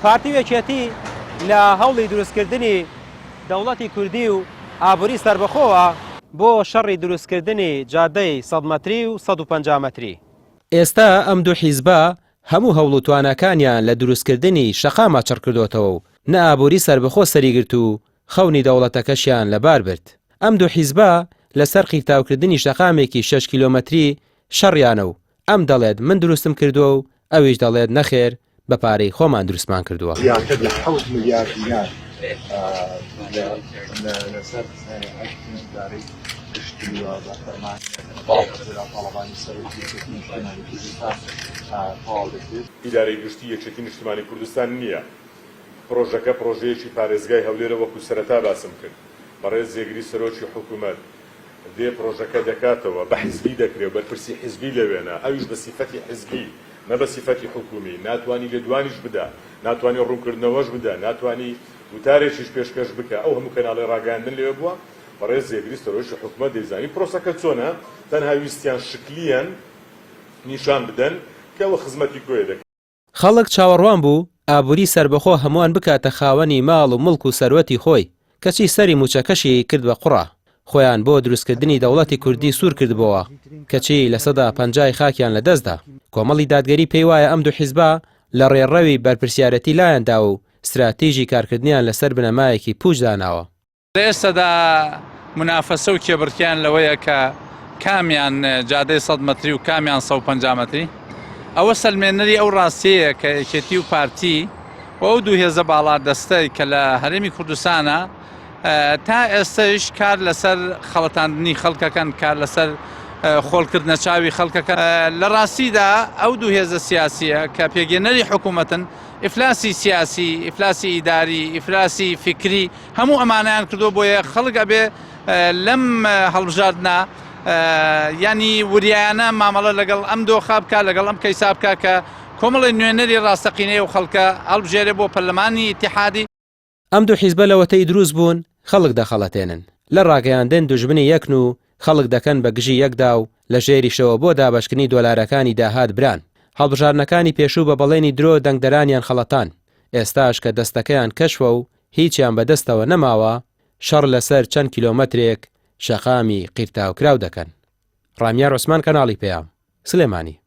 پارتی وێکێتی لە هەوڵی دروستکردنی دەوڵەتی کوردی و ئابووری سربەخۆوە بۆ شەڕی دروستکردنی جادەی 100 مەتری و 150 مەتری. ئێستا ئەم دوو حیزبە هەموو هەوڵ و توانەکانیان لە دروستکردنی شەقامە چڕ کردوتەوە و نە ئابووری سربەخۆ سەریگرت و خەونی دەوڵەتەکەشیان لەبار برد. ئەم دوو حیزبە لەسەر قیرتاوکردنی شەقامێکی 6 کیلۆمەتری شەڕیانە و ئەم دەڵێت من دروستم کردووە و ئەویش دەڵێت نەخێر بە پارەی خۆمان دروستمان کردووە. زیاتر لە 7 ملیار دینار لەسەر دارەی گشتیوە بە فەرمان پاڵەوانی سەرۆکی نیشتیمانی کوردستان تەواو دەکرێت. ئیدارەی گشتی یەکێتی نیشتیمانی کوردستان نییە. پرۆژەکە پرۆژەیەکی پارێزگای هەولێرە وەکو سەرەتا باسم کرد. بەڕێز جێگری سەرۆکی حکوومەت دێ پرۆژەکە دەکاتەوە بە حیزبی دەکرێت بەرپرسی حیزبی لەوێنە ئەویش بە سیفەتی حیزبی نە بە سیفەتی حکومی ناتوانی لە دوانیش بدە ناتوانی ڕوونکردنەوەش بدە ناتوانی وتارێکیش پێشکەش بکە ئەو هەموو کەناڵی ڕاگەاندن لێ بووە بەڕێز جێگری سەرۆکی حکوومەت دەیزانی پرۆسەکە چۆنە تەنها ویستیان شکلیان نیشان بدەن کەەوە خزمەتی کۆیە دەکەن. خەڵک چاوەڕوان بوو ئابووری سربەخۆ هەمووان بکاتە خاوەنی ماڵ و مڵک و سەروەتی خۆی کەچی سەری موچەکەشی کرد بە قوڕە خۆیان بۆ دروستکردنی دەوڵەتی کوردی سوور کردبەوە کەچی لە 150 خاکیان لەدەستدا. کۆمەڵی دادگەری پێی وایە ئەم دوو حیزبە لە ڕێڕەوی بەرپرسیارەتی لایەندا و استراتیژی کارکردنیان لەسەر بنەمایەکی پوچ داناوە. ئێستادا منافەسە و کێبڕکیان لەوەیە کە کامیان جادەی 100 مەتری و کامیان 150 مەتری ئەوە سەلمێنەری ئەو ڕاستیەیە کە یەکێتی و پارتی و ئەو دوو هێزە باڵا دەستەی کە لە هەرێمی کوردستانە تا ئێستش کار لەسەر خەڵەتاندنی خەڵکەکەن کار لەسەر خۆڵکردنە چاوی خەڵکەکە لە ڕاستیدا ئەو دوو هێزە سیاسیە کە پێگەێنەری حکوومەتن ئیفلاسی سیاسی ئیفلاسی ئیداری ئیفلاسی فکری هەموو ئەمانیان کردو بۆیە خەڵک ئەبێ لەم هەڵبژاردنە ینی وریایانە مامەڵە لەگەڵ ئەم دۆخا بکە لەگەڵ ئەم کەیسا بکە کە کۆمەڵی نوێنەری ڕاستەقینەی و خەڵکە هەڵبژێرێ بۆ پەرلەمانی ئیتیحادی. ئەم دوو حیزبە لەوەتەی دروست بوون خەڵک دەخەڵەتێنن لە ڕاگەیاندن دوژمنی یەکن و خەڵک دەکەن بە گژی یەکدا و لە ژێریشەوە بۆ دابەشکردنی دۆلارەکانی داهات بران. هەڵبژارنەکانی پێشوو بە بەڵێنی درۆ دەنگدەرانیان خەڵەتان ئێستاش کە دەستەکەیان کەشوە و هیچیان بەدەستەوە نەماوە شەڕ لەسەر چەند کیلۆمەترێک شەقامی قیرتاوکراو دەکەن. ڕامیار عوسمان کەناڵی پێیام سلێمانی.